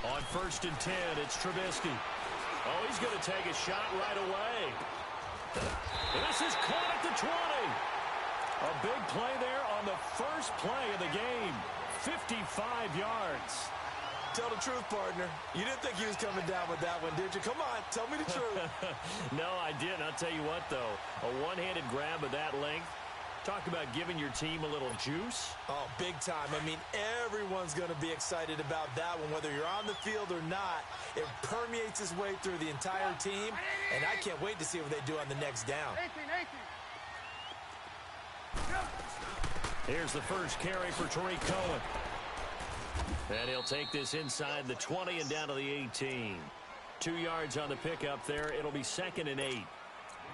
On 1st and 10, it's Trubisky. Oh, he's going to take a shot right away. This is caught at the 20. A big play there on the first play of the game. 55 yards. Tell the truth, partner. You didn't think he was coming down with that one, did you? Come on, tell me the truth. No, I didn't. I'll tell you what, though. A one-handed grab of that length. Talk about giving your team a little juice. Oh, big time. I mean, everyone's going to be excited about that one, whether you're on the field or not. It permeates its way through the entire team, and I can't wait to see what they do on the next down. 18. Here's the first carry for Tariq Cohen. And he'll take this inside the 20 and down to the 18. 2 yards on the pickup there. It'll be 2nd and 8.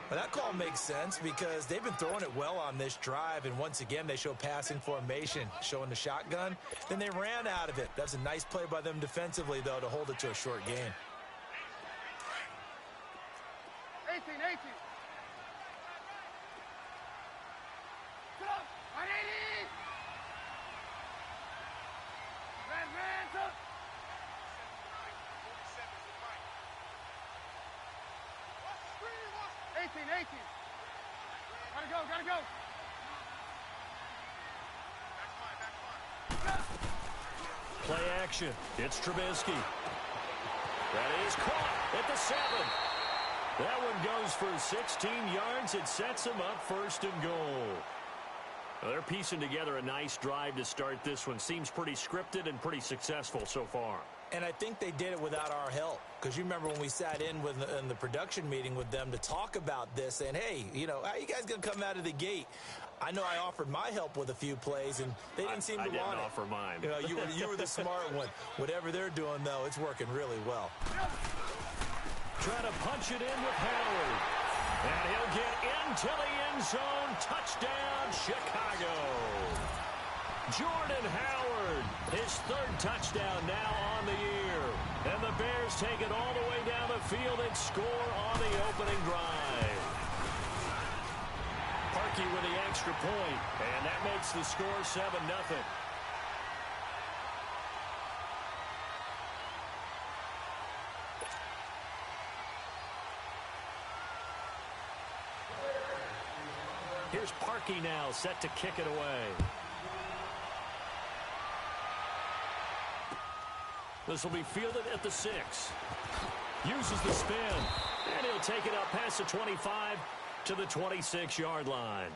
Well, that call makes sense because they've been throwing it well on this drive, and once again they show passing formation, showing the shotgun. Then they ran out of it. That's a nice play by them defensively, though, to hold it to a short gain. 18. Go! 180! Ran, up! 18. Gotta go. Play action. It's Trubisky. That is caught at the 7. That one goes for 16 yards. It sets him up 1st and goal. Well, they're piecing together a nice drive to start this one. Seems pretty scripted and pretty successful so far. And I think they did it without our help. Because you remember when we sat in the production meeting with them to talk about this, and hey, you know, how you guys going to come out of the gate? I know I offered my help with a few plays, and they didn't seem to want it. I didn't offer mine. You know, you were the smart one. Whatever they're doing, though, it's working really well. Trying to punch it in with Howard. And he'll get into the end zone. Touchdown, Chicago. Jordan Howard, his 3rd touchdown now on the year. And the Bears take it all the way down the field and score on the opening drive. Parkey with the extra point, and that makes the score 7-0. Here's Parkey now, set to kick it away. This will be fielded at the 6. Uses the spin. And he'll take it up past the 25 to the 26-yard line.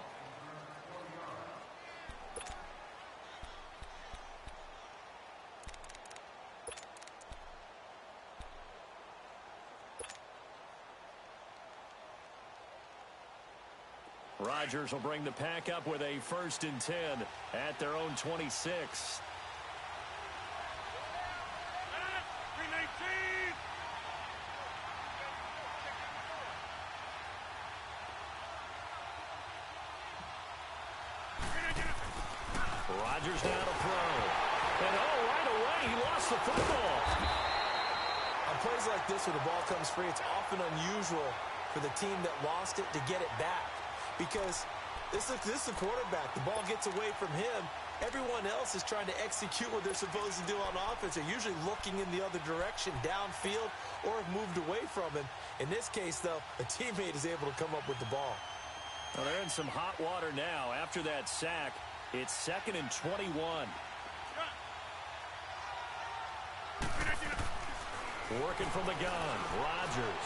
Rodgers will bring the pack up with a 1st and 10 at their own 26. Rodgers now to throw. And right away, he lost the football. On plays like this where the ball comes free, it's often unusual for the team that lost it to get it back. Because this is the quarterback. The ball gets away from him. Everyone else is trying to execute what they're supposed to do on offense. They're usually looking in the other direction, downfield, or have moved away from him. In this case, though, a teammate is able to come up with the ball. Well, they're in some hot water now. After that sack, it's 2nd and 21. Working from the gun, Rodgers.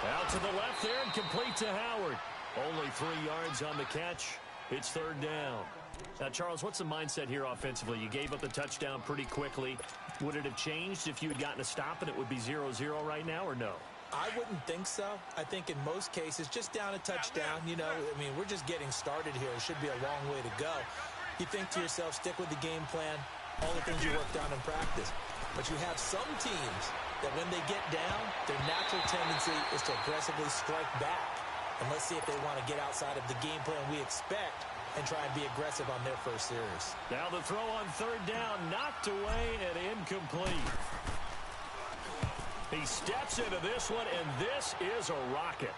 Out to the left there and complete to Howard. Only 3 yards on the catch. It's 3rd down. Now, Charles, what's the mindset here offensively? You gave up the touchdown pretty quickly. Would it have changed if you had gotten a stop and it would be 0-0 right now, or no? I wouldn't think so. I think in most cases, just down a touchdown, you know, I mean, we're just getting started here. It should be a long way to go. You think to yourself, stick with the game plan, all the things you worked on in practice. But you have some teams that when they get down, their natural tendency is to aggressively strike back. And let's see if they want to get outside of the game plan we expect and try and be aggressive on their first series. Now the throw on 3rd down, knocked away and incomplete. He steps into this one, and this is a rocket.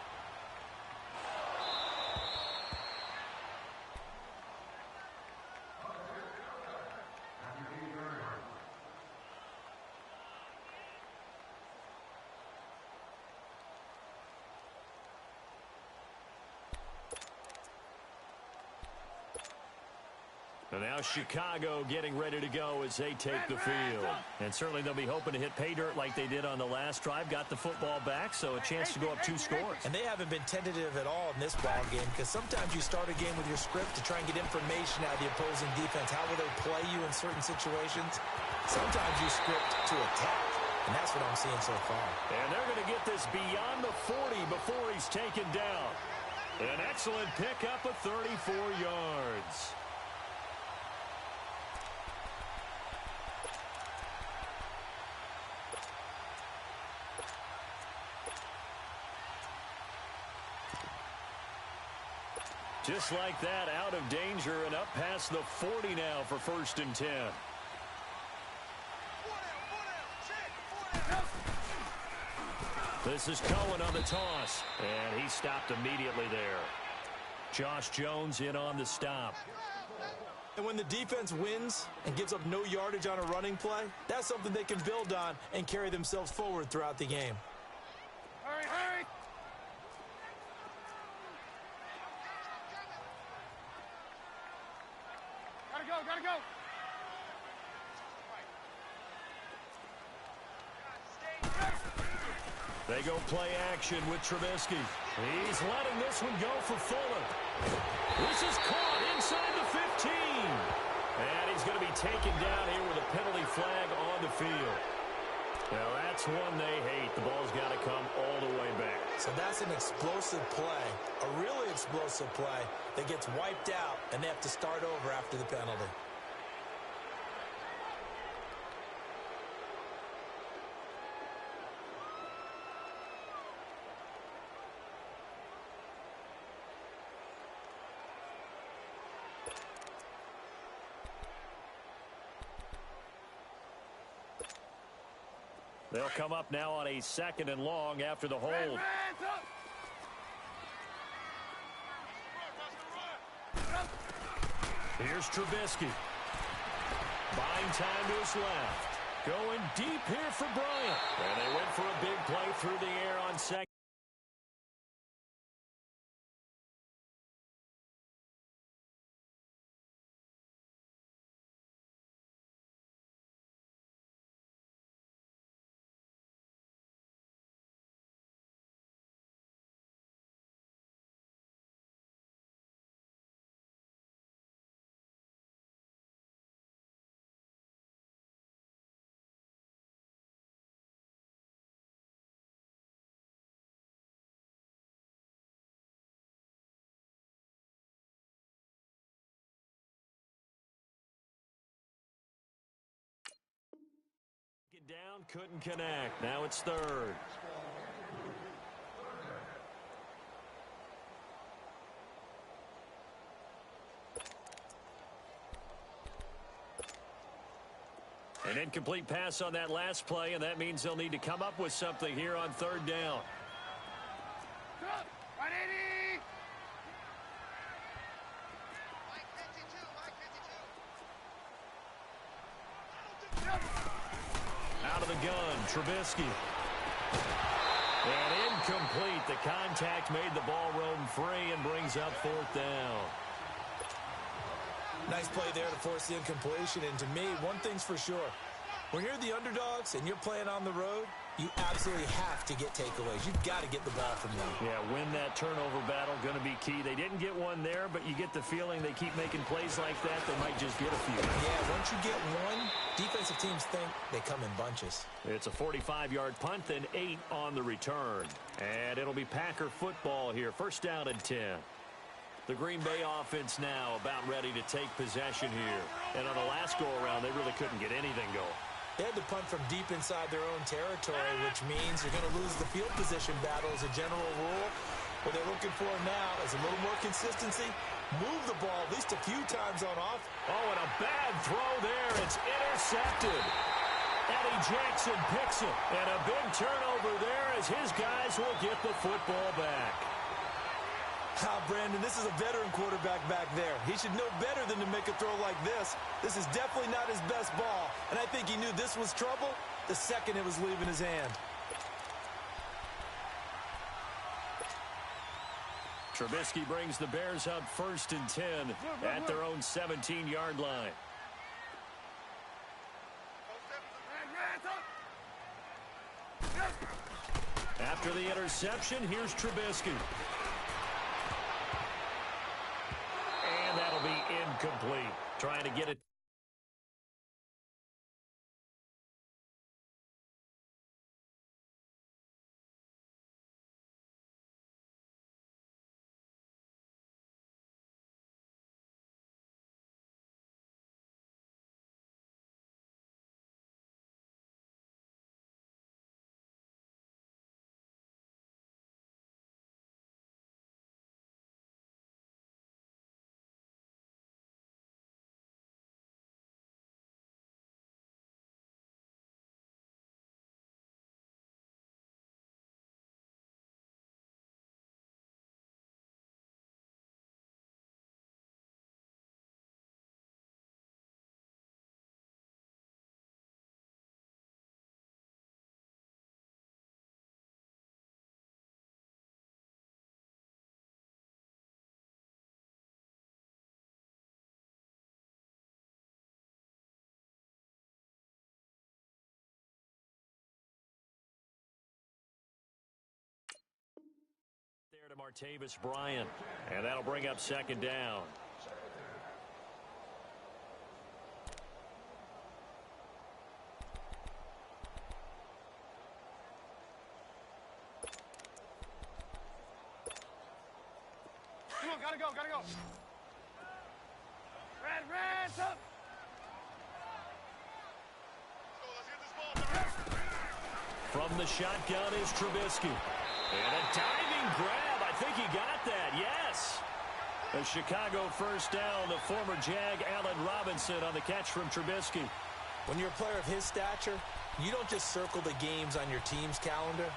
And now Chicago getting ready to go as they take the field. And certainly they'll be hoping to hit pay dirt like they did on the last drive. Got the football back, so a chance to go up 2 scores. And they haven't been tentative at all in this ball game, because sometimes you start a game with your script to try and get information out of the opposing defense. How will they play you in certain situations? Sometimes you script to attack, and that's what I'm seeing so far. And they're going to get this beyond the 40 before he's taken down. An excellent pickup of 34 yards. Just like that, out of danger and up past the 40 now for 1st and 10. This is Cohen on the toss, and he stopped immediately there. Josh Jones in on the stop. And when the defense wins and gives up no yardage on a running play, that's something they can build on and carry themselves forward throughout the game. Hurry, hurry! Gotta go, gotta go! They go play action with Trubisky. He's letting this one go for Fuller. This is caught inside the 15. And he's going to be taken down here with a penalty flag on the field. Now that's one they hate. The ball's got to come all the way back. So that's an explosive play, a really explosive play that gets wiped out, and they have to start over after the penalty. They'll come up now on a 2nd and long after the hold. Here's Trubisky. Buying time to his left. Going deep here for Bryant. And they went for a big play through the air on 2nd. Down, couldn't connect. Now it's 3rd. An incomplete pass on that last play, and that means they'll need to come up with something here on 3rd down. 180! Out of the gun, Trubisky. And incomplete. The contact made the ball roam free and brings up 4th down. Nice play there to force the incompletion. And to me, one thing's for sure. When you're the underdogs and you're playing on the road, you absolutely have to get takeaways. You've got to get the ball from them. Yeah, win that turnover battle, going to be key. They didn't get one there, but you get the feeling they keep making plays like that, they might just get a few. Yeah, once you get one, defensive teams think they come in bunches. It's a 45-yard punt, then 8 on the return. And it'll be Packer football here. 1st down and 10. The Green Bay offense now about ready to take possession here. And on the last go-around, they really couldn't get anything going. They had to punt from deep inside their own territory, which means you're going to lose the field position battle as a general rule. What they're looking for now is a little more consistency. Move the ball at least a few times on off. Oh, and a bad throw there. It's intercepted. Eddie Jackson picks it. And a big turnover there as his guys will get the football back. Brandon, this is a veteran quarterback back there. He should know better than to make a throw like this. This is definitely not his best ball, and I think he knew this was trouble the second it was leaving his hand. Trubisky brings the Bears up 1st and 10 at their own 17-yard line. After the interception, here's Trubisky. And that'll be incomplete. Trying to get it. To Martavis Bryant, and that'll bring up 2nd down. Come on, gotta go, gotta go. Red, up. From the shotgun is Trubisky. And a diving grab. I think he got that. Yes. A Chicago 1st down. The former Jag Allen Robinson on the catch from Trubisky. When you're a player of his stature, you don't just circle the games on your team's calendar.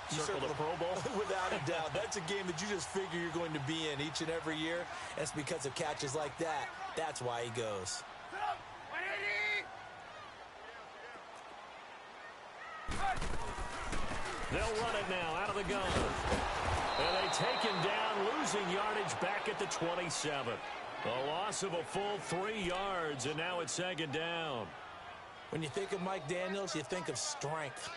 You circle the Pro Bowl? Without a doubt. That's a game that you just figure you're going to be in each and every year. And it's because of catches like that. That's why he goes. They'll run it now out of the gun. And they take him down, losing yardage back at the 27. A loss of a full 3 yards, and now it's 2nd down. When you think of Mike Daniels, you think of strength.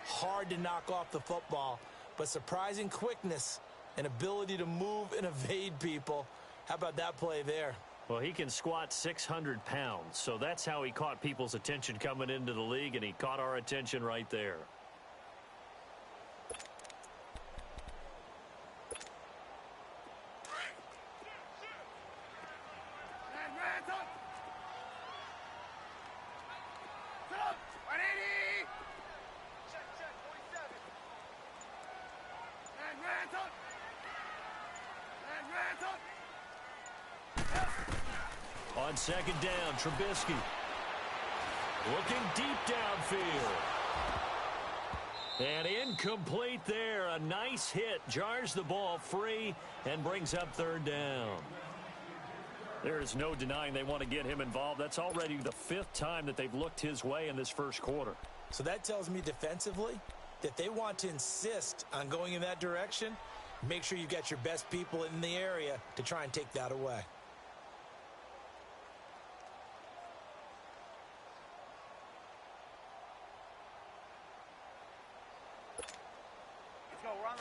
Hard to knock off the football, but surprising quickness and ability to move and evade people. How about that play there? Well, he can squat 600 pounds, so that's how he caught people's attention coming into the league, and he caught our attention right there. On 2nd down, Trubisky looking deep downfield. And incomplete there. A nice hit. Jars the ball free and brings up 3rd down. There is no denying they want to get him involved. That's already the 5th time that they've looked his way in this 1st quarter. So that tells me defensively that they want to insist on going in that direction. Make sure you've got your best people in the area to try and take that away.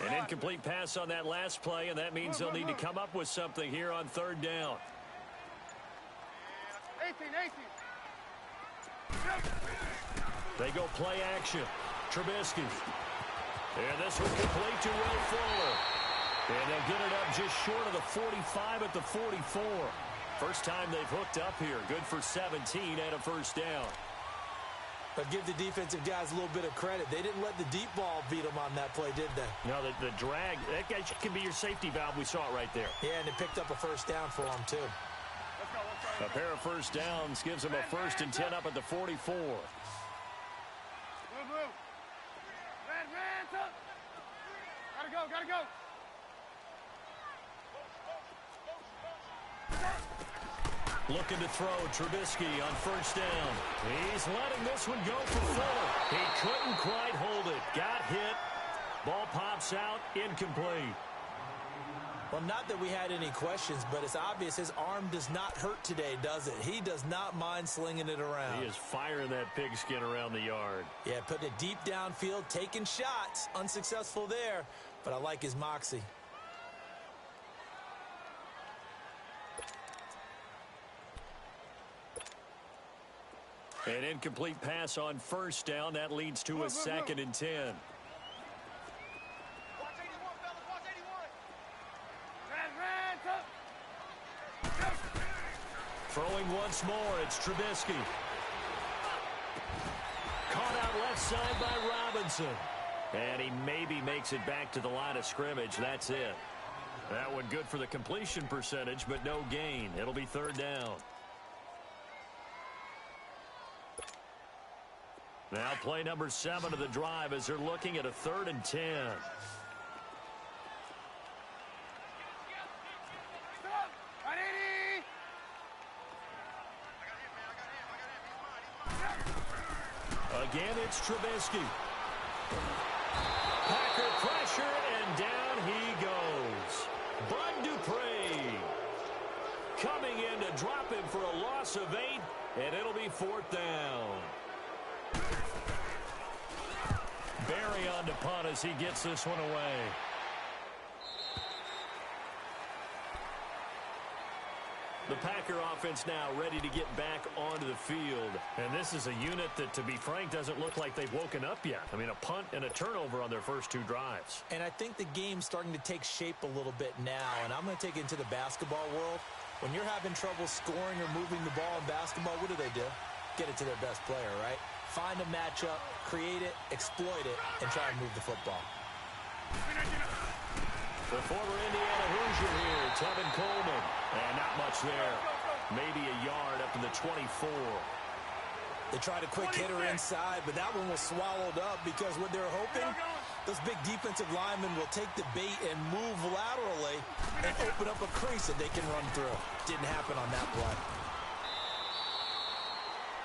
An incomplete pass on that last play, and that means they'll need to come up with something here on 3rd down. 18. They go play action. Trubisky. And this one complete to Will Fuller. And they'll get it up just short of the 45 at the 44. First time they've hooked up here. Good for 17 and a 1st down. But give the defensive guys a little bit of credit. They didn't let the deep ball beat them on that play, did they? No, the drag, that guy can be your safety valve. We saw it right there. Yeah, and they picked up a 1st down for them, too. A pair of 1st downs gives them a 1st and 10 up at the 44. Blue. Red, up. Gotta go. Looking to throw. Trubisky on 1st down. He's letting this one go for Fuller. He couldn't quite hold it. Got hit. Ball pops out. Incomplete. Well, not that we had any questions, but it's obvious his arm does not hurt today, does it? He does not mind slinging it around. He is firing that pigskin around the yard. Yeah, putting it deep downfield, taking shots. Unsuccessful there, but I like his moxie. An incomplete pass on first down. That leads to a 2nd and 10. Throwing once more, it's Trubisky. Caught out left side by Robinson. And he maybe makes it back to the line of scrimmage. That's it. That one good for the completion percentage, but no gain. It'll be 3rd down. Now play number 7 of the drive as they're looking at a 3rd and 10. Again, it's Trubisky. Packer pressure, and down he goes. Bud Dupree coming in to drop him for a loss of 8, and it'll be 4th down. Barry on to punt as he gets this one away. The Packer offense now ready to get back onto the field. And this is a unit that, to be frank, doesn't look like they've woken up yet. I mean, a punt and a turnover on their first 2 drives. And I think the game's starting to take shape a little bit now. And I'm going to take it into the basketball world. When you're having trouble scoring or moving the ball in basketball, what do? Get it to their best player, right? Find a matchup, create it, exploit it, and try and move the football. The former Indiana Hoosier here, Tevin Coleman. And not much there. Maybe a yard up to the 24. They tried a quick hitter inside, but that one was swallowed up because what they're hoping, those big defensive linemen will take the bait and move laterally and open up a crease that they can run through. Didn't happen on that play.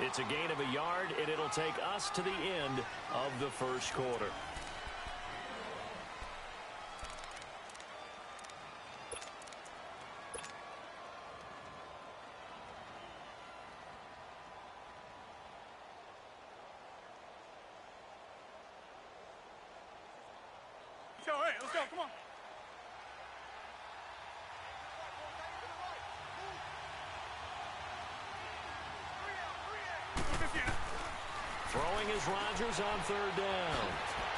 It's a gain of a yard, and it'll take us to the end of the first quarter. Let's go, come on. Throwing is Rodgers on 3rd down.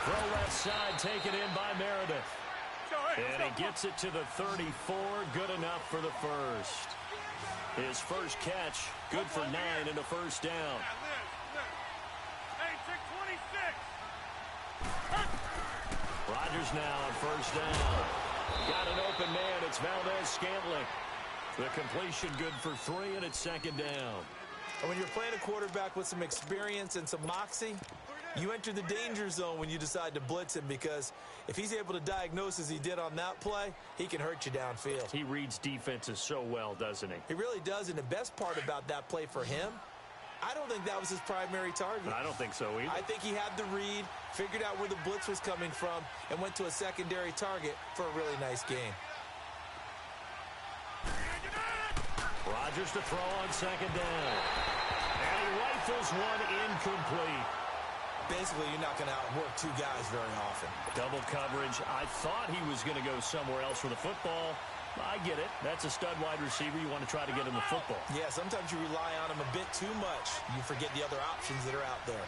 Throw left side taken in by Meredith. And he gets it to the 34. Good enough for the first. His first catch, good for 9 and a first down. Hey, check 26. Rodgers now on first down. Got an open man. It's Valdez-Scantling. The completion good for 3, and it's 2nd down. And when you're playing a quarterback with some experience and some moxie, you enter the danger zone when you decide to blitz him, because if he's able to diagnose as he did on that play, he can hurt you downfield. He reads defenses so well, doesn't he? He really does, and the best part about that play for him, I don't think that was his primary target. I don't think so either. I think he had the read, figured out where the blitz was coming from, and went to a secondary target for a really nice gain. Rodgers to throw on 2nd down. And he rifles one incomplete. Basically, you're not going to outwork 2 guys very often. Double coverage. I thought he was going to go somewhere else for the football. I get it. That's a stud wide receiver. You want to try to get him the football. Yeah, sometimes you rely on him a bit too much. You forget the other options that are out there.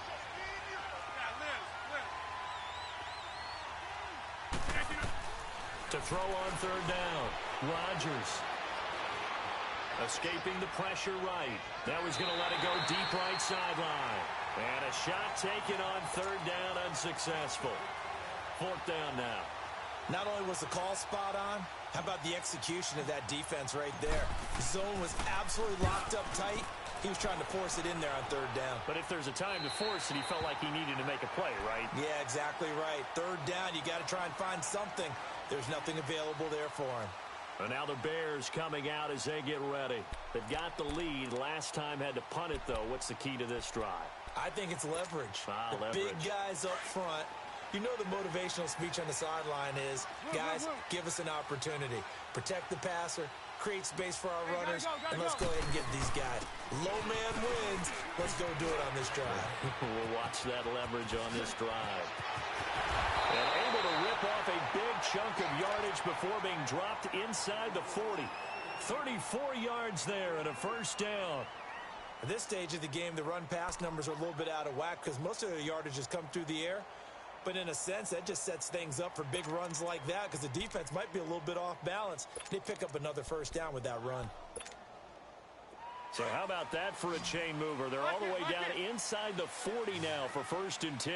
To throw on 3rd down, Rodgers. Escaping the pressure right. That was going to let it go deep right sideline. And a shot taken on 3rd down, unsuccessful. 4th down now. Not only was the call spot on, how about the execution of that defense right there? The zone was absolutely locked up tight. He was trying to force it in there on 3rd down. But if there's a time to force it, he felt like he needed to make a play, right? Yeah, exactly right. 3rd down, you got to try and find something. There's nothing available there for him. And now the Bears coming out as they get ready. They've got the lead. Last time had to punt it, though. What's the key to this drive? I think it's leverage. Leverage. Big guys up front You know the motivational speech on the sideline is, guys, give us an opportunity. Protect the passer, create space for our runners, and let's go ahead and get these guys. Low man wins. Let's go do it on this drive. We'll watch that leverage on this drive. And able to rip off a big chunk of yardage before being dropped inside the 40. 34 yards there and a first down. At this stage of the game, the run-pass numbers are a little bit out of whack because most of the yardage has come through the air. But in a sense, that just sets things up for big runs like that because the defense might be a little bit off balance. They pick up another first down with that run. So how about that for a chain mover? They're all the way down inside the 40 now for 1st and 10.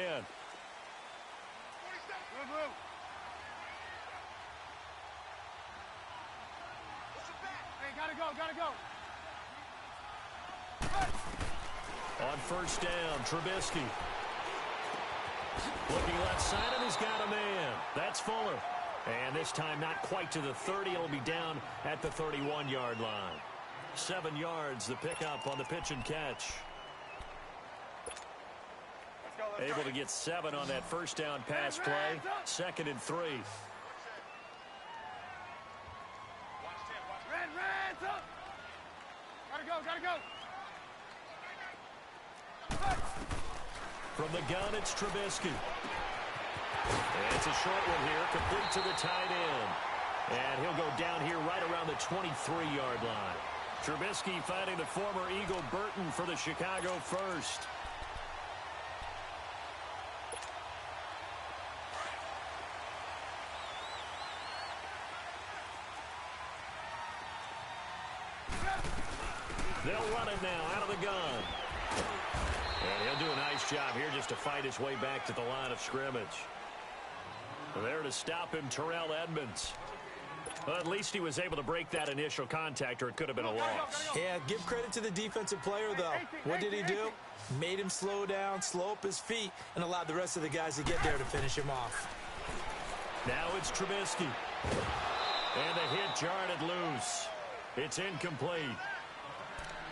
Hey, gotta go. On 1st down, Trubisky. Looking left side, and he's got a man. That's Fuller. And this time not quite to the 30. It'll be down at the 31-yard line. 7 yards, the pickup on the pitch and catch. Able to get 7 on that first down pass play. 2nd and 3. Reds up. Gotta go. From the gun, it's Trubisky. It's a short one here, complete to the tight end. And he'll go down here right around the 23-yard line. Trubisky finding the former Eagle Burton for the Chicago first. They'll run it now out of the gun. And he'll do a nice job here just to fight his way back to the line of scrimmage. There to stop him, Terrell Edmonds. Well, at least he was able to break that initial contact, or it could have been a loss. Yeah, give credit to the defensive player, though. What did he do? Made him slow down, slow up his feet, and allowed the rest of the guys to get there to finish him off. Now it's Trubisky. And the hit jarred it loose. It's incomplete.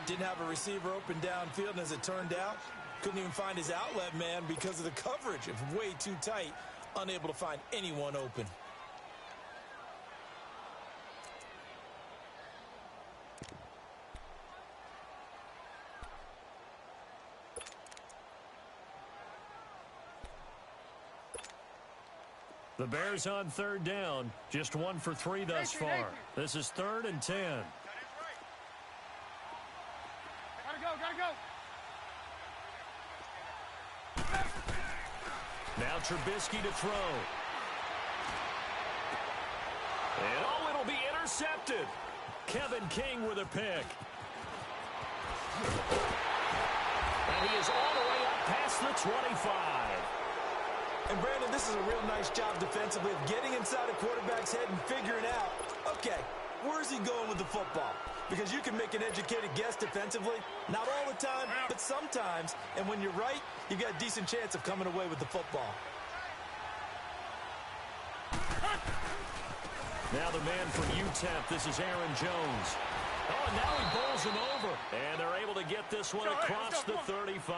Didn't have a receiver open downfield, and as it turned out, couldn't even find his outlet man because of the coverage. It was way too tight, unable to find anyone open. The Bears on 3rd down. Just 1 for 3 thus far. This is 3rd and 10. Gotta go. Now Trubisky to throw. And oh, it'll be intercepted. Kevin King with a pick. And he is all the way up past the 25. And Brandon, this is a real nice job defensively of getting inside a quarterback's head and figuring out, okay, where's he going with the football? Because you can make an educated guess defensively, not all the time, but sometimes. And when you're right, you've got a decent chance of coming away with the football. Now the man from UTEP, this is Aaron Jones. Oh, and now he bowls him over. And they're able to get this one across the 35.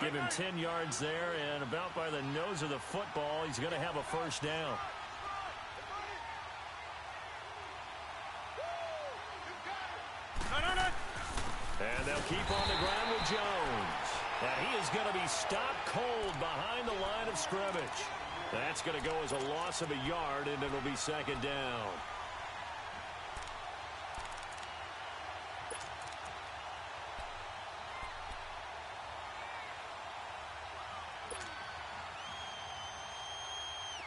Give him 10 yards there, and about by the nose of the football, he's going to have a first down. And they'll keep on the ground with Jones. And he is going to be stopped cold behind the line of scrimmage. That's going to go as a loss of a yard, and it'll be 2nd down.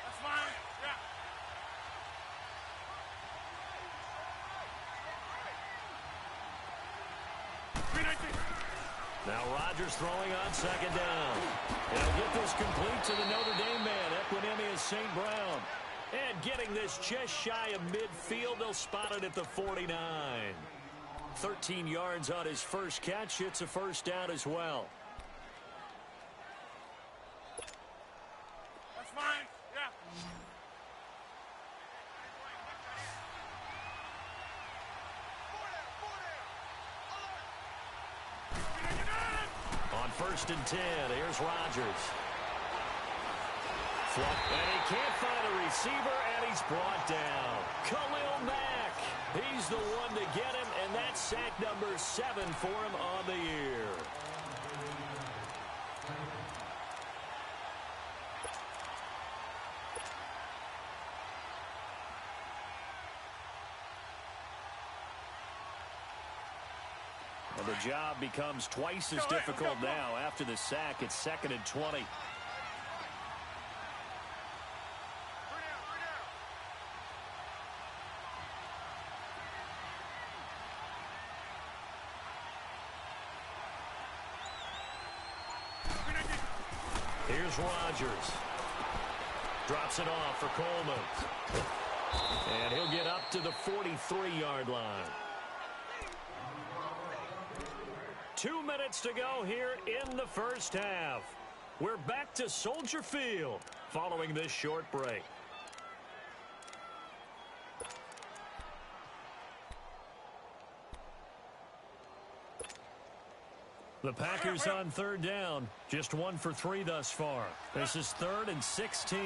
That's fine. Yeah. Now Rodgers throwing on 2nd down. He'll get this complete to the Notre Dame man, Equinemius St. Brown. And getting this just shy of midfield, they'll spot it at the 49. 13 yards on his first catch. It's a first down as well. That's fine. Yeah. On 1st and 10, here's Rodgers. And he can't find a receiver, and he's brought down. Khalil Mack, he's the one to get him, and that's sack number 7 for him on the year. And the job becomes twice as difficult now. After the sack, it's 2nd and 20. Here's Rodgers. Drops it off for Coleman. And he'll get up to the 43-yard line. 2 minutes to go here in the first half. We're back to Soldier Field following this short break. The Packers on 3rd down. Just 1 for 3 thus far. This is 3rd and 16.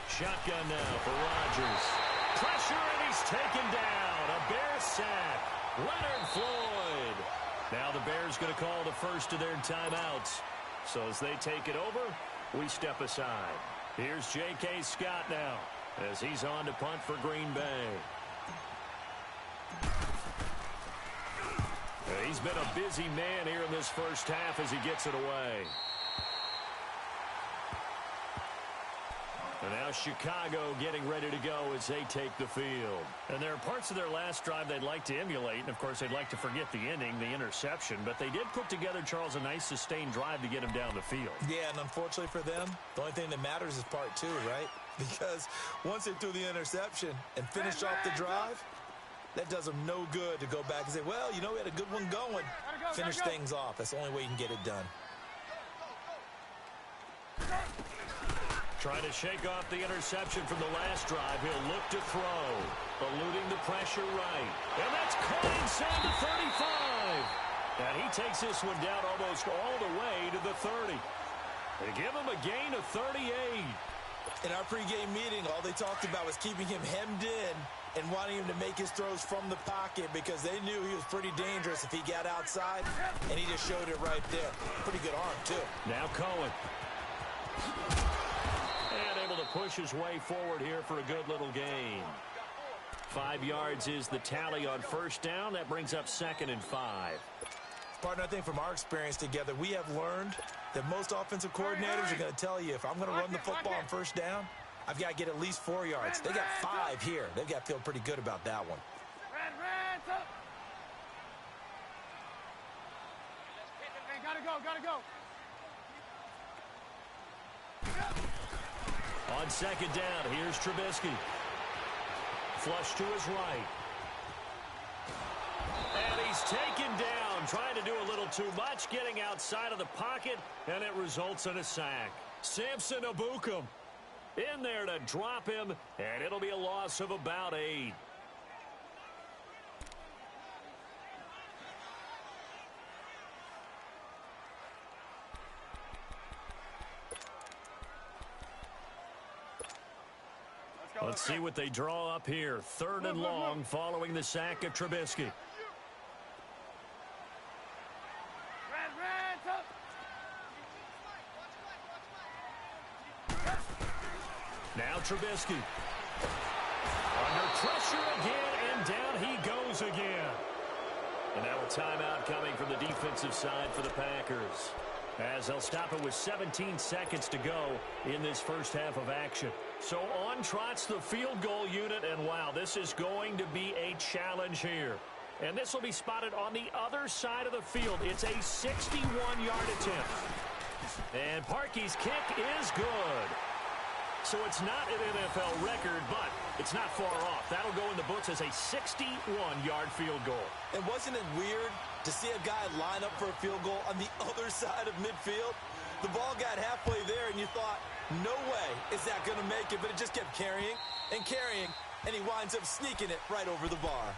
Shotgun now for Rodgers. Pressure, and he's taken down. A Bear sack. Leonard Floyd. Now the Bears going to call the first of their timeouts. So as they take it over, we step aside. Here's J.K. Scott now as he's on to punt for Green Bay. He's been a busy man here in this first half as he gets it away. And now Chicago getting ready to go as they take the field. And there are parts of their last drive they'd like to emulate. And, of course, they'd like to forget the ending, the interception. But they did put together, Charles, a nice sustained drive to get him down the field. Yeah, and unfortunately for them, the only thing that matters is part 2, right? Because once they threw the interception and finished off the drive, that does them no good to go back and say, well, you know, we had a good one going. Finish things off. That's the only way you can get it done. Trying to shake off the interception from the last drive. He'll look to throw. Eluding the pressure right. And that's caught inside the 35. And he takes this one down almost all the way to the 30. They give him a gain of 38. In our pregame meeting, all they talked about was keeping him hemmed in and wanting him to make his throws from the pocket because they knew he was pretty dangerous if he got outside, and he just showed it right there. Pretty good arm, too. Now Cohen. And able to push his way forward here for a good little gain. 5 yards is the tally on first down. That brings up 2nd and 5. Partner, I think from our experience together, we have learned that most offensive coordinators are going to tell you, if I'm going to run the football on first down, I've got to get at least 4 yards. They got 5 here. They've got to feel pretty good about that one. Hey, gotta go. On 2nd down, here's Trubisky. Flush to his right. And he's taken down, trying to do a little too much, getting outside of the pocket, and it results in a sack. Samson Ebukam in there to drop him, and it'll be a loss of about 8. Let's see what they draw up here. 3rd and long following the sack of Trubisky. Now Trubisky. Under pressure again, and down he goes again. And now a timeout coming from the defensive side for the Packers, as they'll stop it with 17 seconds to go in this first half of action. So on trots the field goal unit, and wow, this is going to be a challenge here. And this will be spotted on the other side of the field. It's a 61-yard attempt. And Parkey's kick is good. So it's not an NFL record, but it's not far off. That'll go in the books as a 61-yard field goal. And wasn't it weird to see a guy line up for a field goal on the other side of midfield? The ball got halfway there, and you thought, no way is that going to make it, but it just kept carrying, and he winds up sneaking it right over the bar.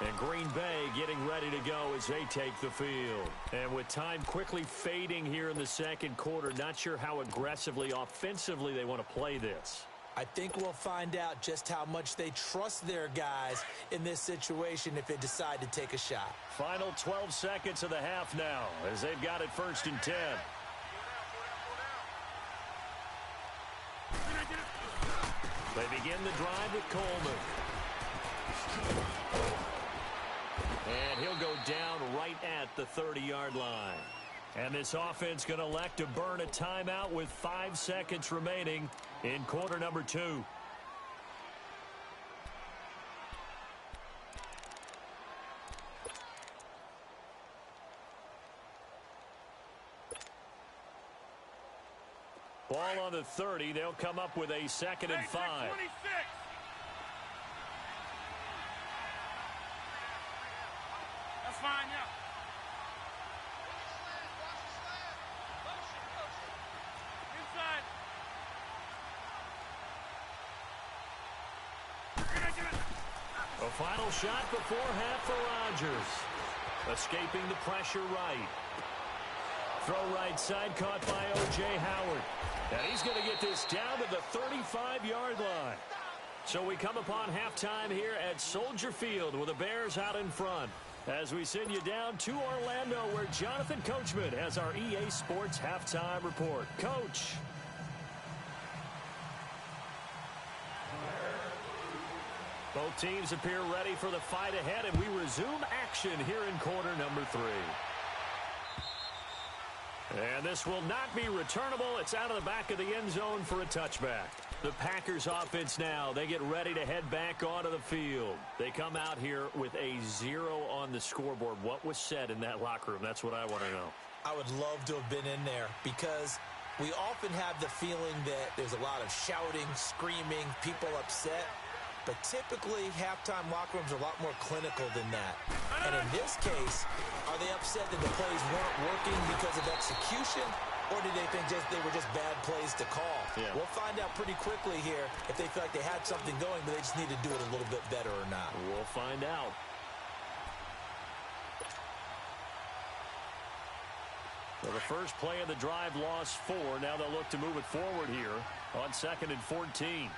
And Green Bay getting ready to go as they take the field. And with time quickly fading here in the second quarter, not sure how aggressively, offensively they want to play this. I think we'll find out just how much they trust their guys in this situation if they decide to take a shot. Final 12 seconds of the half now as they've got it 1st and 10. They begin the drive with Coleman. And he'll go down right at the 30-yard line. And this offense going to elect to burn a timeout with 5 seconds remaining in quarter number 2. Ball on the 30. They'll come up with a 2nd and 5. That's fine, yeah. Inside. A final shot before half for Rodgers. Escaping the pressure right. Throw right side caught by O.J. Howard. And he's going to get this down to the 35-yard line. So we come upon halftime here at Soldier Field with the Bears out in front. As we send you down to Orlando where Jonathan Coachman has our EA Sports halftime report. Coach. Both teams appear ready for the fight ahead, and we resume action here in quarter number 3. And this will not be returnable. It's out of the back of the end zone for a touchback. The Packers offense now, they get ready to head back onto the field. They come out here with a 0 on the scoreboard. What was said in that locker room? That's what I want to know. I would love to have been in there because we often have the feeling that there's a lot of shouting, screaming, people upset. But typically, halftime locker rooms are a lot more clinical than that. And in this case, are they upset that the plays weren't working because of execution, or did they think they were just bad plays to call? Yeah. We'll find out pretty quickly here if they feel like they had something going, but they just need to do it a little bit better or not. We'll find out. So the first play of the drive lost 4. Now they'll look to move it forward here on 2nd and 14.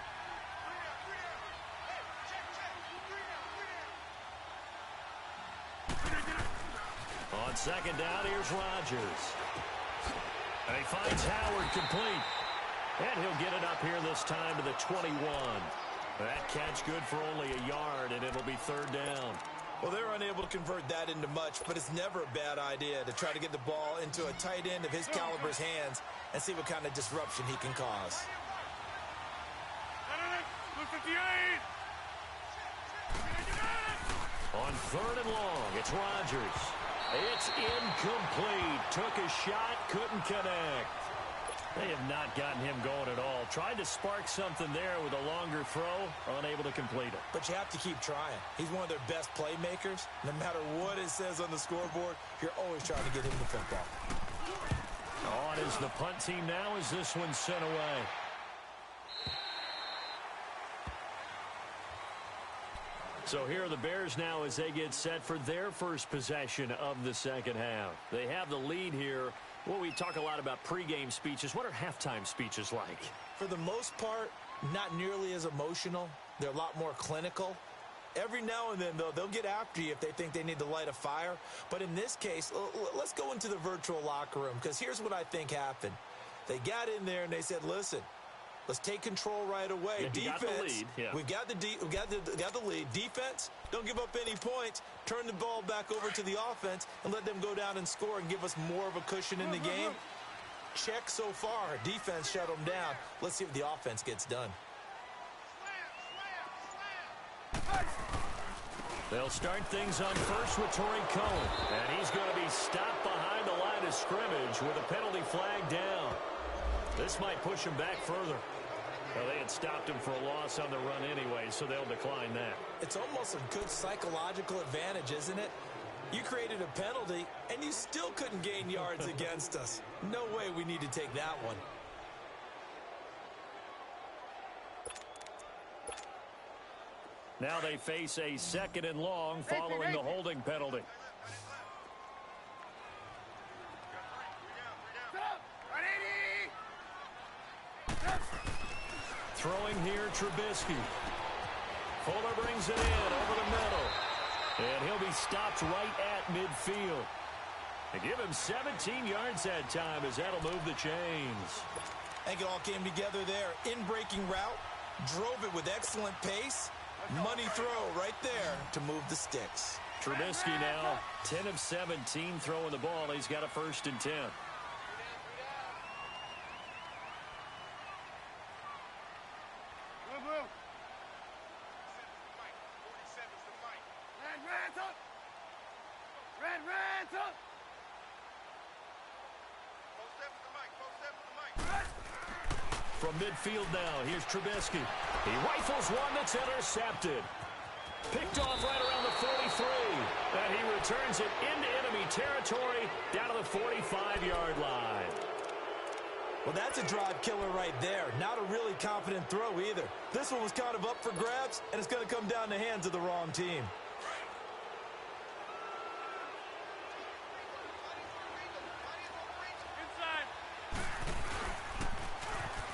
On 2nd down, here's Rodgers. And he finds Howard complete. And he'll get it up here this time to the 21. That catch good for only a yard, and it'll be 3rd down. Well, they're unable to convert that into much, but it's never a bad idea to try to get the ball into a tight end of his caliber's hands and see what kind of disruption he can cause. On 3rd and long, it's Rodgers. It's incomplete. Took a shot, couldn't connect. They have not gotten him going at all. Tried to spark something there with a longer throw, unable to complete it. But you have to keep trying. He's one of their best playmakers. No matter what it says on the scoreboard, you're always trying to get him the football. On is the punt team now as this one's sent away. So here are the Bears now as they get set for their first possession of the second half. They have the lead here. Well, we talk a lot about pregame speeches. What are halftime speeches like? For the most part, not nearly as emotional. They're a lot more clinical. Every now and then, though, they'll get after you if they think they need to light a fire. But in this case, let's go into the virtual locker room, because here's what I think happened. They got in there and they said, listen, let's take control right away. Yeah, defense, got the lead. Yeah. we've got the lead. Defense, don't give up any points. Turn the ball back over to the offense and let them go down and score and give us more of a cushion in the game. Check so far. Defense shut them down. Let's see if the offense gets done. They'll start things on first with Torrey Cohen. And he's going to be stopped behind the line of scrimmage with a penalty flag down. This might push him back further. Well, they had stopped him for a loss on the run anyway, so they'll decline that. It's almost a good psychological advantage, isn't it? You created a penalty, and you still couldn't gain yards against us. No way we need to take that one. Now they face a 2nd and long following the holding penalty. Throwing here, Trubisky. Fuller brings it in over the middle. And he'll be stopped right at midfield. They give him 17 yards that time as that'll move the chains. I think it all came together there. In-breaking route, drove it with excellent pace. Money throw right there to move the sticks. Trubisky now 10 of 17 throwing the ball. He's got a 1st and 10. From midfield now, here's Trubisky. He rifles one that's intercepted. Picked off right around the 43. And he returns it into enemy territory down to the 45-yard line. Well, that's a drive killer right there. Not a really confident throw either. This one was kind of up for grabs, and it's going to come down the hands of the wrong team.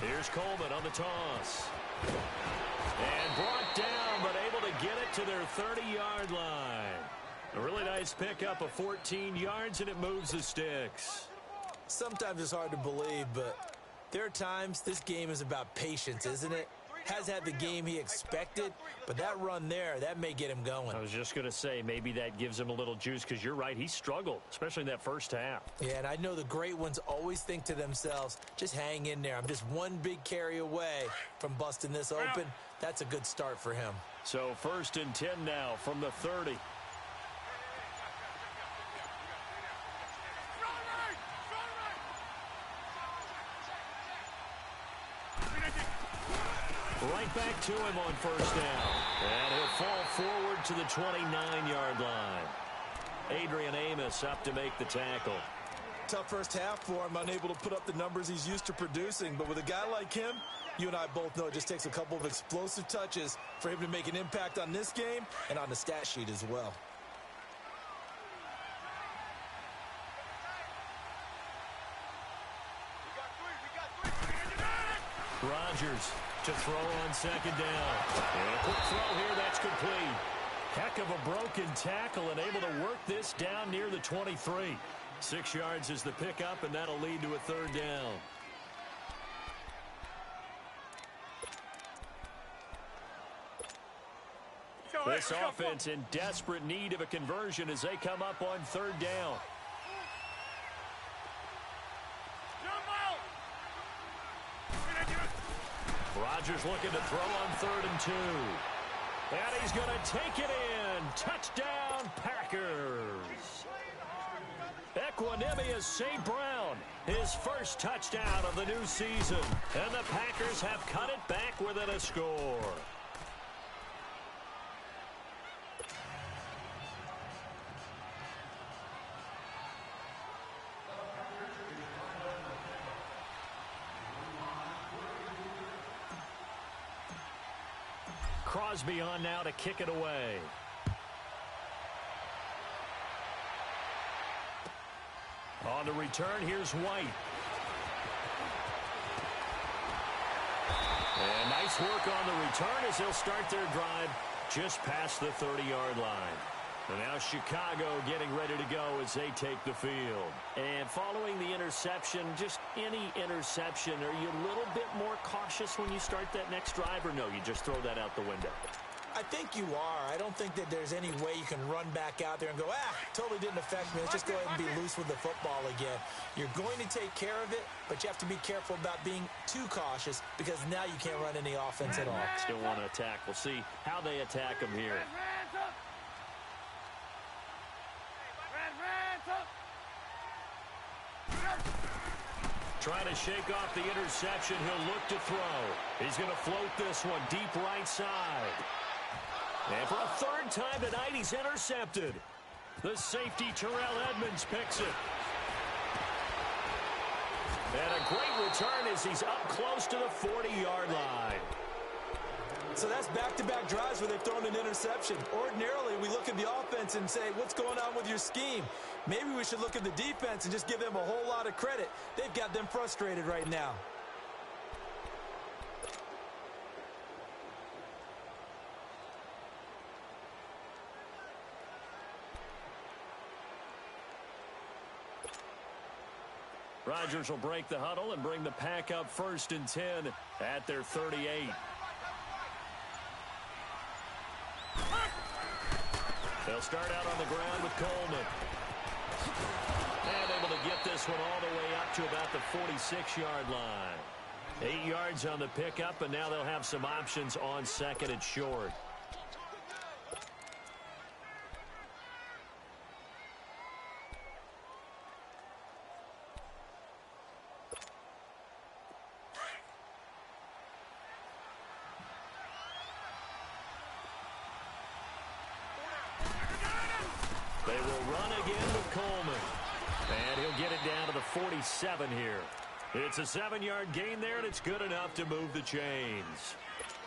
Here's Coleman on the toss. And brought down, but able to get it to their 30-yard line. A really nice pickup of 14 yards, and it moves the sticks. Sometimes it's hard to believe, but there are times this game is about patience, isn't it? Has had the game he expected, but that run there, that may get him going. I was just going to say, maybe that gives him a little juice, because you're right, he struggled, especially in that first half. Yeah, and I know the great ones always think to themselves, just hang in there. I'm just one big carry away from busting this open. That's a good start for him. So 1st and 10 now from the 30. Right back to him on 1st down. And he'll fall forward to the 29-yard line. Adrian Amos up to make the tackle. Tough first half for him, unable to put up the numbers he's used to producing. But with a guy like him, you and I both know it just takes a couple of explosive touches for him to make an impact on this game and on the stat sheet as well. Rodgers to throw on 2nd down. And a quick throw here, that's complete. Heck of a broken tackle and able to work this down near the 23. 6 yards is the pickup, and that'll lead to a 3rd down. This offense in desperate need of a conversion as they come up on 3rd down. Rodgers looking to throw on 3rd and 2. And he's going to take it in. Touchdown, Packers. Equanimous St. Brown, his first touchdown of the new season. And the Packers have cut it back within a score. Crosby on now to kick it away. On the return, here's White. And nice work on the return as they'll start their drive just past the 30-yard line. And now Chicago getting ready to go as they take the field. And following the interception, just any interception, are you a little bit more cautious when you start that next drive, or no, you just throw that out the window? I think you are. I don't think that there's any way you can run back out there and go, totally didn't affect me. Let's just go ahead and be loose with the football again. You're going to take care of it, but you have to be careful about being too cautious because now you can't run any offense at all. Still want to attack. We'll see how they attack them here. Trying to shake off the interception. He'll look to throw. He's going to float this one deep right side. And for a 3rd time tonight, he's intercepted. The safety, Terrell Edmonds, picks it. And a great return as he's up close to the 40-yard line. So that's back-to-back drives where they've thrown an interception. Ordinarily, we look at the offense and say, what's going on with your scheme? Maybe we should look at the defense and just give them a whole lot of credit. They've got them frustrated right now. Rodgers will break the huddle and bring the pack up 1st and 10 at their 38. They'll start out on the ground with Coleman. And able to get this one all the way up to about the 46-yard line. 8 yards on the pickup, and now they'll have some options on 2nd and short. They will run again with Coleman. And he'll get it down to the 47 here. It's a 7-yard gain there, and it's good enough to move the chains.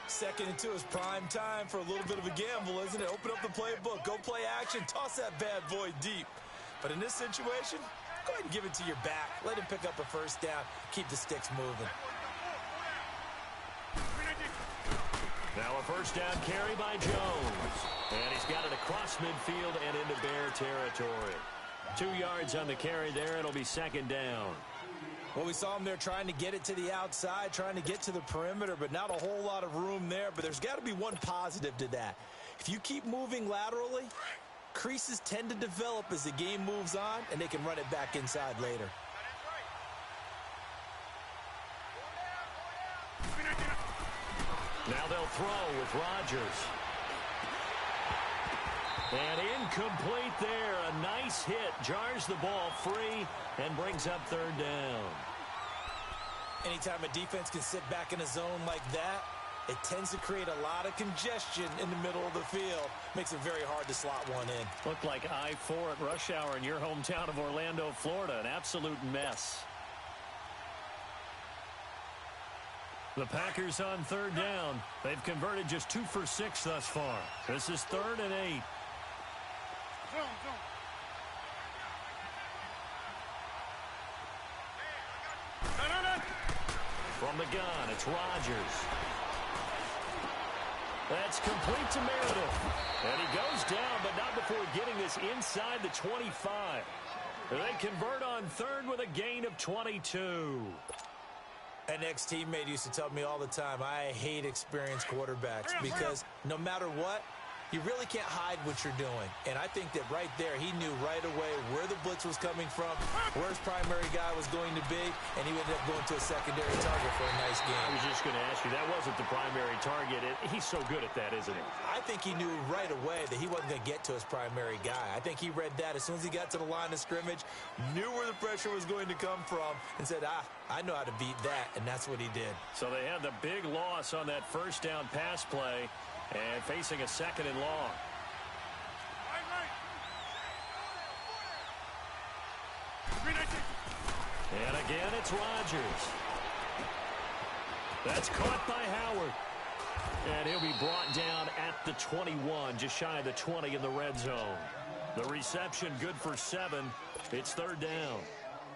2nd and 2 is prime time for a little bit of a gamble, isn't it? Open up the playbook, go play action, toss that bad boy deep. But in this situation, go ahead and give it to your back. Let him pick up a 1st down, keep the sticks moving. Now a 1st down carry by Jones. And he's got it across midfield and into Bear territory. 2 yards on the carry there. It'll be 2nd down. Well, we saw him there trying to get it to the outside, trying to get to the perimeter, but not a whole lot of room there. But there's got to be one positive to that. If you keep moving laterally, creases tend to develop as the game moves on, and they can run it back inside later. Now they'll throw with Rodgers. And incomplete there. A nice hit. Jars the ball free and brings up 3rd down. Anytime a defense can sit back in a zone like that, it tends to create a lot of congestion in the middle of the field. Makes it very hard to slot one in. Looked like I-4 at rush hour in your hometown of Orlando, Florida. An absolute mess. The Packers on 3rd down. They've converted just 2 for 6 thus far. This is 3rd and 8. From the gun, it's Rodgers. That's complete to Meredith. And he goes down, but not before getting this inside the 25. They convert on 3rd with a gain of 22. An ex-teammate used to tell me all the time, I hate experienced quarterbacks because no matter what, you really can't hide what you're doing. And I think that right there, he knew right away where the blitz was coming from, where his primary guy was going to be, and he ended up going to a secondary target for a nice game. I was just going to ask you, that wasn't the primary target. He's so good at that, isn't he? I think he knew right away that he wasn't going to get to his primary guy. I think he read that as soon as he got to the line of scrimmage, knew where the pressure was going to come from, and said, I know how to beat that, and that's what he did. So they had the big loss on that 1st down pass play, and facing a 2nd and long. And again, it's Rodgers. That's caught by Howard. And he'll be brought down at the 21, just shy of the 20 in the red zone. The reception good for 7. It's 3rd down.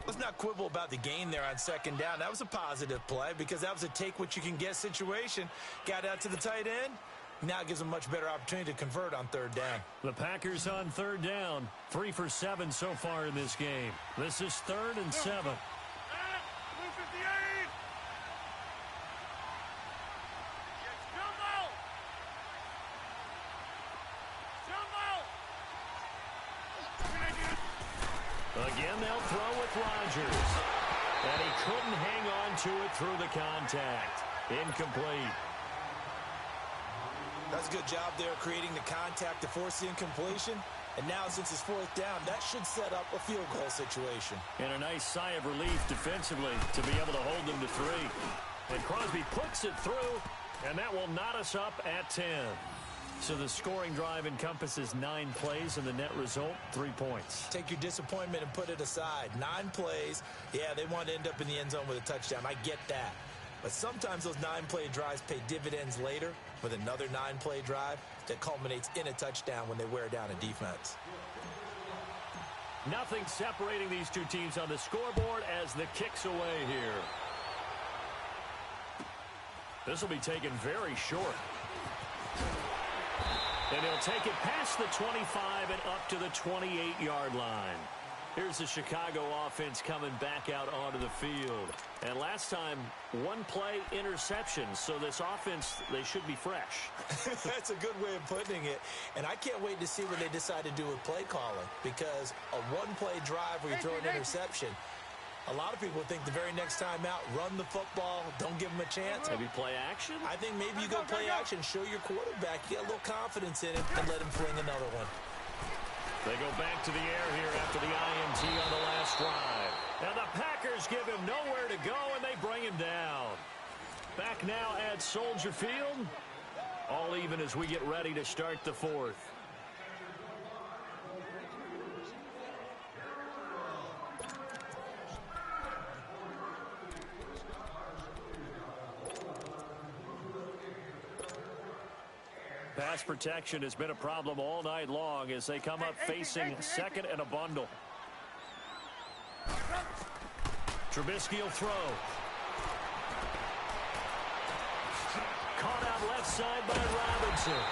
Let's not quibble about the gain there on 2nd down. That was a positive play because that was a take-what-you-can-get situation. Got out to the tight end. Now it gives them a much better opportunity to convert on 3rd down. The Packers on 3rd down. 3 for 7 so far in this game. This is 3rd and 7. Again, they'll throw with Rodgers. And he couldn't hang on to it through the contact. Incomplete. That's a good job there creating the contact to force the incompletion. And now since it's 4th down, that should set up a field goal situation. And a nice sigh of relief defensively to be able to hold them to 3. And Crosby puts it through, and that will knot us up at 10. So the scoring drive encompasses 9 plays, and the net result, 3 points. Take your disappointment and put it aside. 9 plays. Yeah, they want to end up in the end zone with a touchdown. I get that. But sometimes those 9-play drives pay dividends later. with another 9-play drive that culminates in a touchdown when they wear down a defense. Nothing separating these two teams on the scoreboard as the kick's away here. This will be taken very short. And he'll take it past the 25 and up to the 28-yard line. Here's the Chicago offense coming back out onto the field. And last time, one play interception. So this offense, they should be fresh. That's a good way of putting it. And I can't wait to see what they decide to do with play calling. Because a one-play drive where you throw an interception, a lot of people think the very next time out, run the football, don't give them a chance. Maybe play action? I think maybe you go play action, show your quarterback, get a little confidence in it, and let him fling another one. They go back to the air here after the INT on the last drive. And the Packers give him nowhere to go, and they bring him down. Back now at Soldier Field. All even as we get ready to start the fourth. Pass protection has been a problem all night long as they come up facing second and a bundle. Trubisky will throw. Caught out left side by Robinson.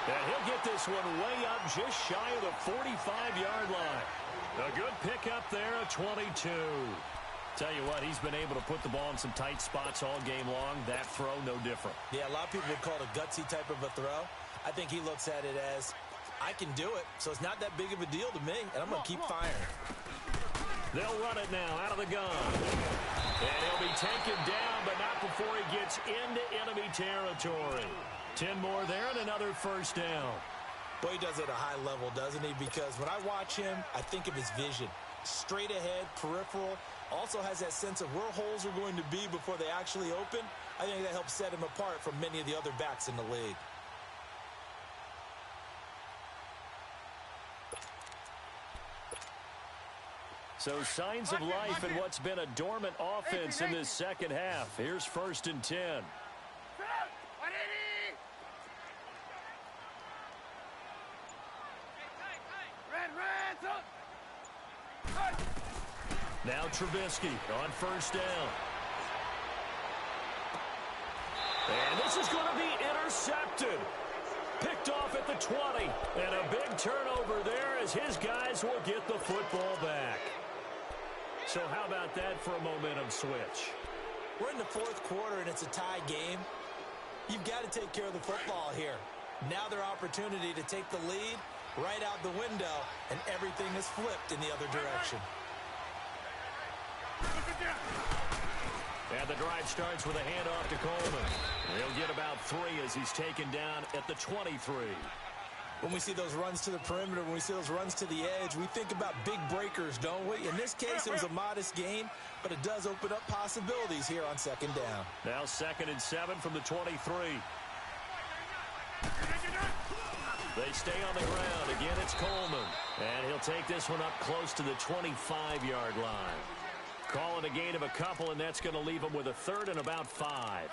And he'll get this one way up just shy of the 45-yard line. A good pickup there, a 22. Tell you what, he's been able to put the ball in some tight spots all game long. That throw, no different. Yeah, a lot of people would call it a gutsy type of a throw. I think he looks at it as, I can do it, so it's not that big of a deal to me, and I'm going to keep firing. They'll run it now out of the gun. And he'll be taken down, but not before he gets into enemy territory. 10 more there and another first down. Boy, he does it at a high level, doesn't he? Because when I watch him, I think of his vision. Straight ahead, peripheral. Also has that sense of where holes are going to be before they actually open. I think that helps set him apart from many of the other backs in the league. So signs of life in what's been a dormant offense in this second half. Here's 1st and 10. Now Trubisky on 1st down. And this is going to be intercepted. Picked off at the 20. And a big turnover there as his guys will get the football back. So how about that for a momentum switch? We're in the 4th quarter and it's a tie game. You've got to take care of the football here. Now their opportunity to take the lead right out the window, and everything is flipped in the other direction. And the drive starts with a handoff to Coleman. He'll get about 3 as he's taken down at the 23. When we see those runs to the perimeter, when we see those runs to the edge, we think about big breakers, don't we? In this case, it was a modest gain, but it does open up possibilities here on 2nd down. Now 2nd and 7 from the 23. They stay on the ground. Again, it's Coleman. And he'll take this one up close to the 25-yard line. Calling a gain of a couple, and that's going to leave him with a 3rd and about 5.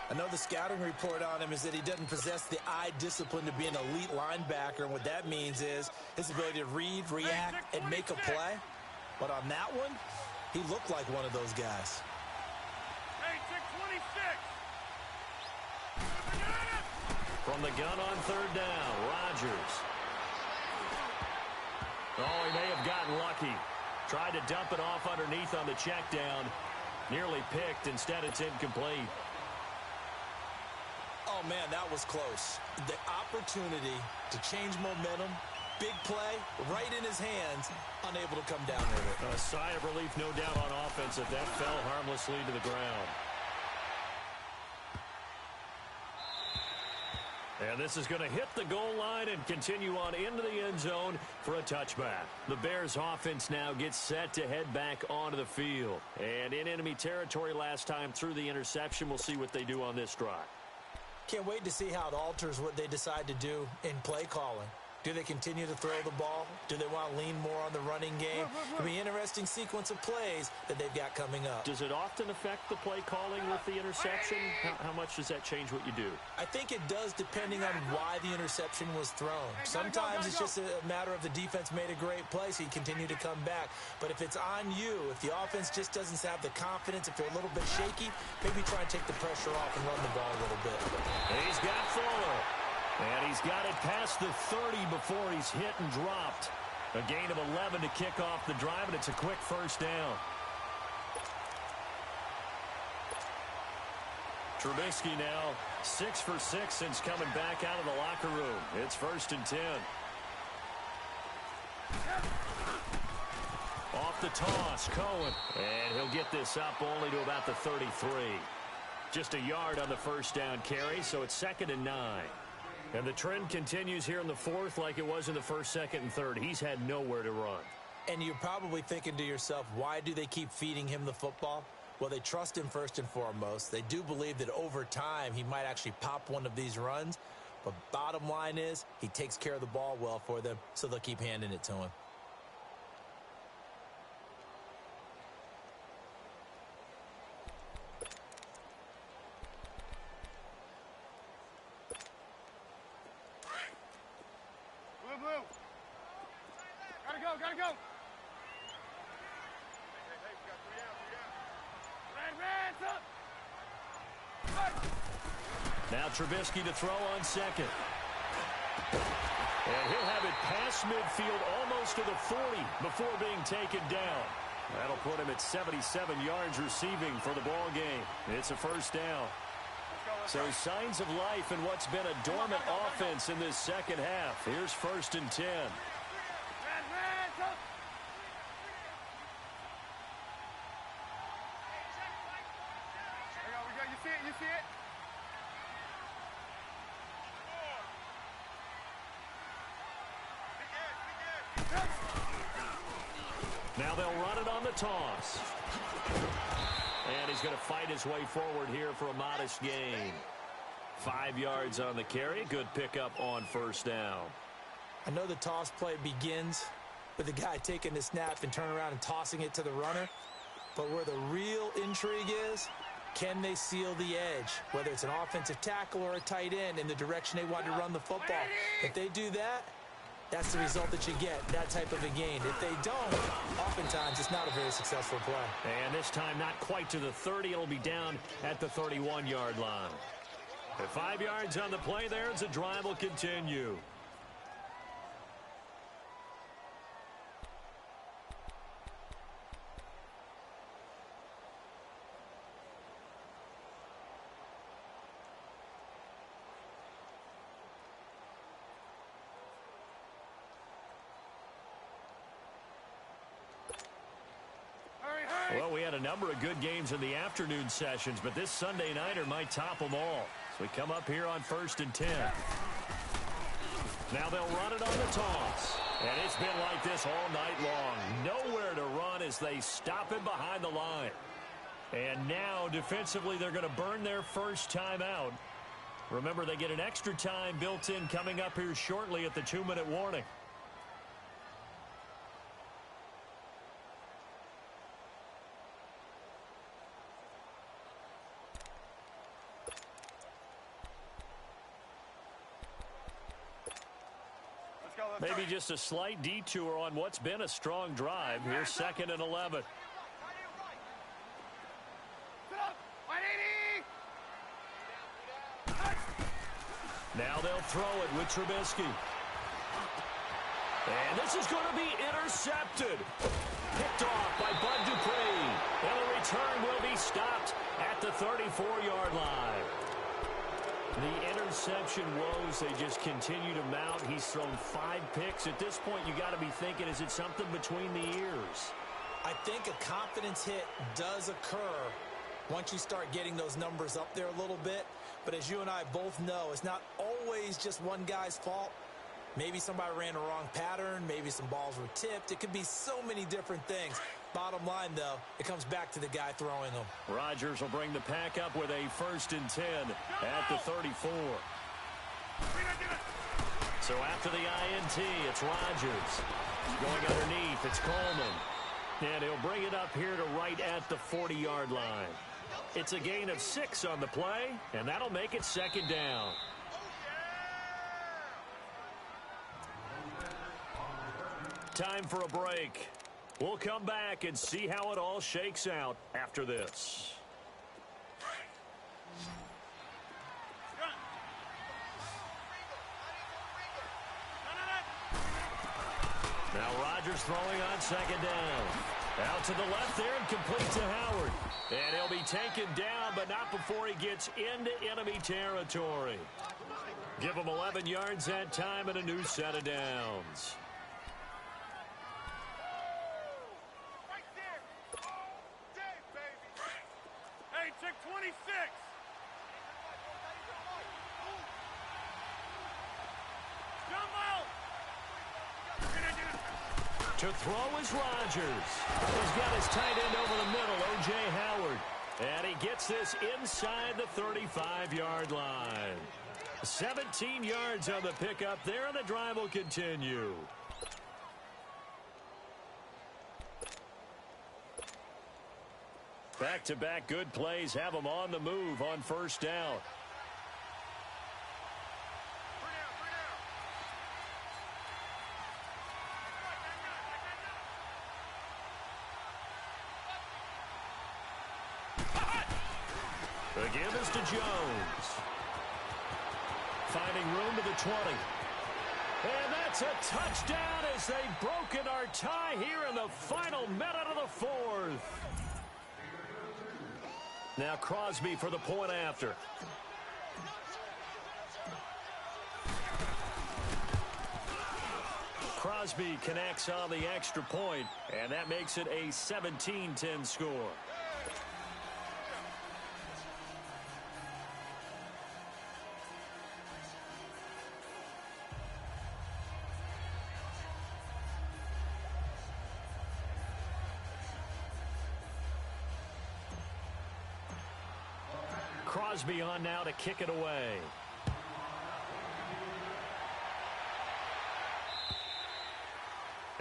I know the scouting report on him is that he doesn't possess the eye discipline to be an elite linebacker, and what that means is his ability to read, react, and make a play. But on that one, he looked like one of those guys. From the gun on 3rd down, Rodgers. Oh, he may have gotten lucky. Tried to dump it off underneath on the check down. Nearly picked. Instead, it's incomplete. Oh, man, that was close. The opportunity to change momentum, big play, right in his hands, unable to come down with it. A sigh of relief, no doubt, on offense if that fell harmlessly to the ground. And this is going to hit the goal line and continue on into the end zone for a touchback. The Bears offense now gets set to head back onto the field. And in enemy territory last time through the interception, we'll see what they do on this drive. Can't wait to see how it alters what they decide to do in play calling. Do they continue to throw the ball? Do they want to lean more on the running game? It'll be an interesting sequence of plays that they've got coming up. Does it often affect the play calling with the interception? How much does that change what you do? I think it does depending on why the interception was thrown. Sometimes it's just a matter of the defense made a great play, so you continue to come back. But if it's on you, if the offense just doesn't have the confidence, if they're a little bit shaky, maybe try and take the pressure off and run the ball a little bit. He's got Fuller. And he's got it past the 30 before he's hit and dropped. A gain of 11 to kick off the drive, and it's a quick first down. Trubisky now 6 for 6 since coming back out of the locker room. It's 1st and 10. Off the toss, Cohen. And he'll get this up only to about the 33. Just a yard on the first down carry, so it's 2nd and 9. And the trend continues here in the 4th like it was in the 1st, 2nd, and 3rd. He's had nowhere to run. And you're probably thinking to yourself, why do they keep feeding him the football? Well, they trust him first and foremost. They do believe that over time he might actually pop one of these runs. But bottom line is he takes care of the ball well for them, so they'll keep handing it to him. Gotta go. Now Trubisky to throw on 2nd. And he'll have it past midfield almost to the 40 before being taken down. That'll put him at 77 yards receiving for the ball game. It's a 1st down. So signs of life in what's been a dormant offense in this 2nd half. Here's 1st and 10. You see it? Now they'll run it on the toss. And he's going to fight his way forward here for a modest gain. 5 yards on the carry. Good pickup on 1st down. I know the toss play begins with the guy taking the snap and turning around and tossing it to the runner. But where the real intrigue is, can they seal the edge, whether it's an offensive tackle or a tight end, in the direction they want to run the football? If they do that, that's the result that you get, that type of a gain. If they don't, oftentimes it's not a very successful play. And this time not quite to the 30. It'll be down at the 31-yard line. At 5 yards on the play there, as the drive will continue. Well, we had a number of good games in the afternoon sessions, but this Sunday nighter might top them all. So we come up here on 1st and 10. Now they'll run it on the toss. And it's been like this all night long. Nowhere to run as they stop him behind the line. And now, defensively, they're going to burn their first time out. Remember, they get an extra time built in coming up here shortly at the 2-minute warning. Maybe just a slight detour on what's been a strong drive. Here's 2nd and 11. Now they'll throw it with Trubisky. And this is going to be intercepted. Picked off by Bud Dupree. And the return will be stopped at the 34-yard line. The interception woes, they just continue to mount. He's thrown 5 picks. At this point, you got to be thinking, is it something between the ears? I think a confidence hit does occur once you start getting those numbers up there a little bit. But as you and I both know, it's not always just one guy's fault. Maybe somebody ran a wrong pattern. Maybe some balls were tipped. It could be so many different things. Bottom line, though, it comes back to the guy throwing them. Rodgers will bring the pack up with a 1st and 10 at the 34. So after the INT, it's Rodgers. Going underneath, it's Coleman. And he'll bring it up here to right at the 40-yard line. It's a gain of 6 on the play, and that'll make it second down. Time for a break. We'll come back and see how it all shakes out after this. Now Rodgers throwing on second down. Out to the left there and complete to Howard. And he'll be taken down, but not before he gets into enemy territory. Give him 11 yards that time and a new set of downs. Right there. All day, baby. Hey, check 26. Jumbo. To throw is Rodgers. He's got his tight end over the middle, O.J. Howard. And he gets this inside the 35-yard line. 17 yards on the pickup there, and the drive will continue. Back-to-back good plays have them on the move on first down. The give is to Jones. Finding room to the 20. And that's a touchdown as they've broken our tie here in the final minute of the fourth. Now Crosby for the point after. Crosby connects on the extra point, and that makes it a 17-10 score. Crosby on now to kick it away.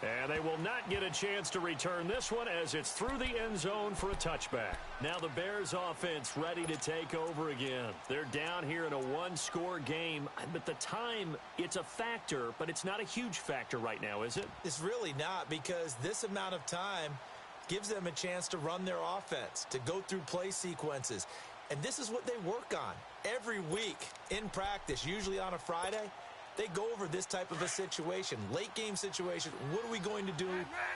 And they will not get a chance to return this one as it's through the end zone for a touchback. Now the Bears offense ready to take over again. They're down here in a one-score game. But the time, it's a factor, but it's not a huge factor right now, is it? It's really not, because this amount of time gives them a chance to run their offense, to go through play sequences. And this is what they work on every week in practice, usually on a Friday. They go over this type of a situation, late game situation. What are we going to do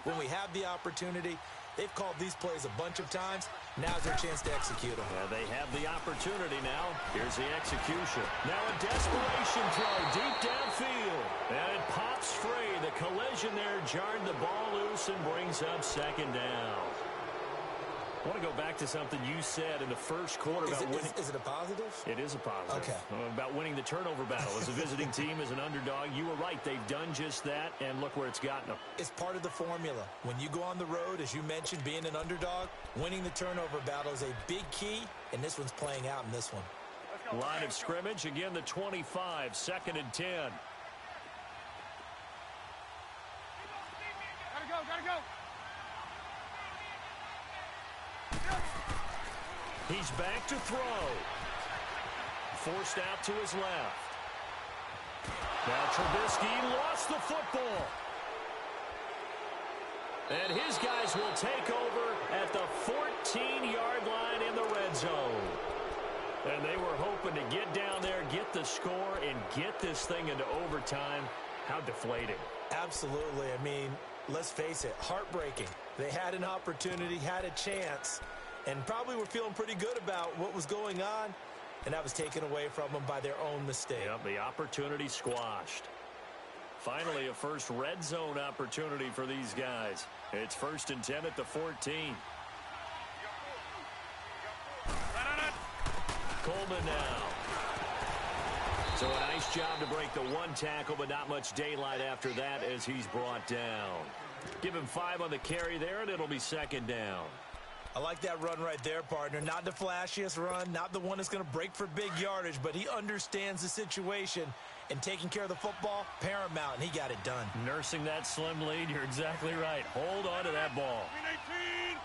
when we have the opportunity? They've called these plays a bunch of times. Now's their chance to execute them. They have the opportunity now. Here's the execution. Now a desperation throw deep downfield. And it pops free. The collision there jarred the ball loose and brings up second down. I want to go back to something you said in the first quarter about winning. Is it a positive? It is a positive. Okay. About winning the turnover battle. As a visiting team, as an underdog, you were right. They've done just that, and look where it's gotten them. It's part of the formula. When you go on the road, as you mentioned, being an underdog, winning the turnover battle is a big key, and this one's playing out in this one. Line of scrimmage, again the 25, 2nd and 10. Gotta go. He's back to throw. Forced out to his left. Now Trubisky lost the football. And his guys will take over at the 14-yard line in the red zone. And they were hoping to get down there, get the score, and get this thing into overtime. How deflating. Absolutely. I mean, let's face it, heartbreaking. They had an opportunity, had a chance, and probably were feeling pretty good about what was going on, and that was taken away from them by their own mistake. Yep, the opportunity squashed. Finally, a first red zone opportunity for these guys. It's 1st and 10 at the 14. Coleman now. So a nice job to break the one tackle, but not much daylight after that as he's brought down. Give him 5 on the carry there, and it'll be 2nd down. I like that run right there, partner. Not the flashiest run, not the one that's going to break for big yardage, but he understands the situation, And taking care of the football, paramount, and he got it done. Nursing that slim lead, you're exactly right. Hold on to that ball. 18.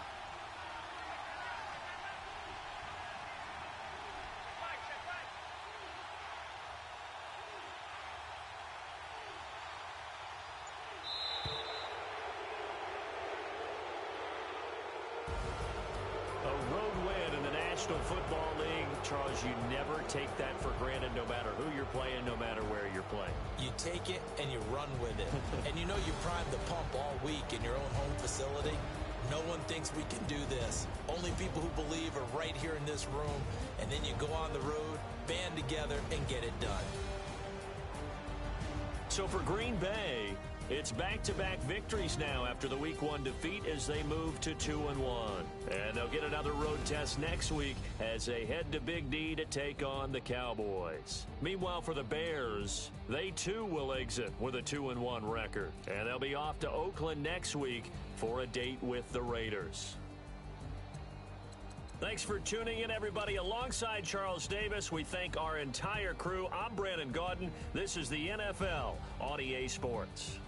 A road win in the National Football League. Charles, you never take that for granted no matter who you're playing, no matter where you're playing. You take it and you run with it. And you know you primed the pump all week in your own home facility. No one thinks we can do this. Only people who believe are right here in this room. And then you go on the road, band together, and get it done. So for Green Bay, it's back-to-back victories now after the Week 1 defeat as they move to 2-1. And they'll get another road test next week as they head to Big D to take on the Cowboys. Meanwhile, for the Bears, they too will exit with a 2-1 record. And they'll be off to Oakland next week for a date with the Raiders. Thanks for tuning in, everybody. Alongside Charles Davis, we thank our entire crew. I'm Brandon Gaudin. This is the NFL on EA Sports.